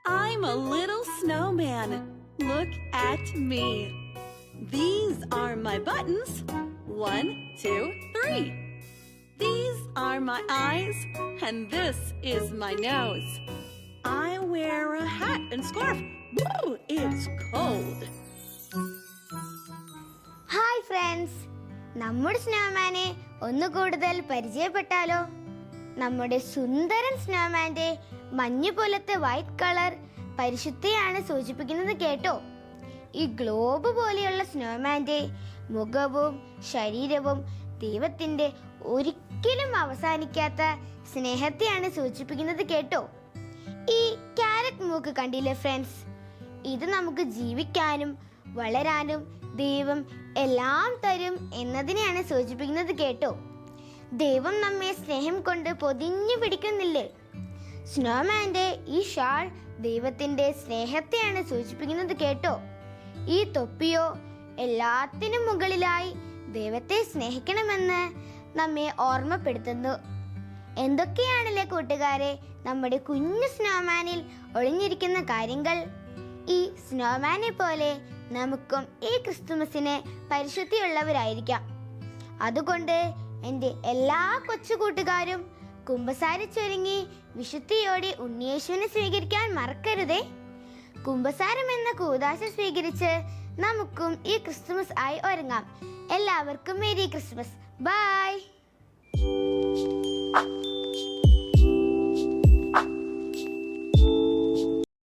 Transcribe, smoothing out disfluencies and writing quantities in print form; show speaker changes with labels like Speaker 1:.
Speaker 1: I'm a little snowman. Look at me. These are my buttons. 1, 2, 3. These are my eyes, and this is my nose. I wear a hat and scarf. Woo, it's cold.
Speaker 2: Hi friends, നമ്മുടെ സ്നോമാനെ ഒന്ന് കൂടുതൽ പരിചയപ്പെട്ടാലോ? നമ്മുടെ സുന്ദരൻ സ്നോമാന്റെ മഞ്ഞു പോലത്തെ white colour പരിശുദ്ധിയാണ് സൂചിപ്പിക്കുന്നത് കേട്ടോ. ഈ globe പോലെയുള്ള സ്നോമാന്റെ മുഖവും ശരീരവും ദൈവത്തിന്റെ ഒരിക്കലും അവസാനിക്കാത്ത സ്നേഹത്തെയാണ് സൂചിപ്പിക്കുന്നത് കേട്ടോ. ഈ ക്യാരറ്റ് മൂക്ക് കണ്ടില്ലേ ഫ്രണ്ട്സ്? ഇത് നമുക്ക് ജീവിക്കാനും വളരാനും ദൈവം എല്ലാം തരും എന്നതിനെയാണ് സൂചിപ്പിക്കുന്നത് കേട്ടോ. ദൈവം നമ്മെ സ്നേഹം കൊണ്ട് പൊതിഞ്ഞു പിടിക്കുന്നില്ലേ? സ്നോമാന്റെ ഈ ഷാൾ ദൈവത്തിന്റെ സ്നേഹത്തെയാണ് സൂചിപ്പിക്കുന്നത് കേട്ടോ. ഈ തൊപ്പിയോ എല്ലാത്തിനും മുകളിലായി ദൈവത്തെ സ്നേഹിക്കണമെന്ന് നമ്മെ ഓർമ്മപ്പെടുത്തുന്നു. എന്തൊക്കെയാണല്ലേ കൂട്ടുകാരെ നമ്മുടെ കുഞ്ഞു സ്നോമാനിൽ ഒളിഞ്ഞിരിക്കുന്ന കാര്യങ്ങൾ? ഈ സ്നോമാനെ പോലെ നമുക്കും ഈ ക്രിസ്തുമസിന് പരിശുദ്ധിയുള്ളവരായിരിക്കാം. അതുകൊണ്ട് എൻ്റെ എല്ലാ കൊച്ചു കൂട്ടുകാരും കുമ്പസാരിച്ചൊരുങ്ങി വിശുദ്ധിയോടെ ഉണ്ണിയേശുവിനെ സ്വീകരിക്കാൻ മറക്കരുതേ. കുമ്പസാരം എന്ന കൂദാശ സ്വീകരിച്ച് നമുക്കും ഈ ക്രിസ്തുമസ് ആയി ഒരുങ്ങാം. എല്ലാവർക്കും മേരി ക്രിസ്മസ്. ബൈ.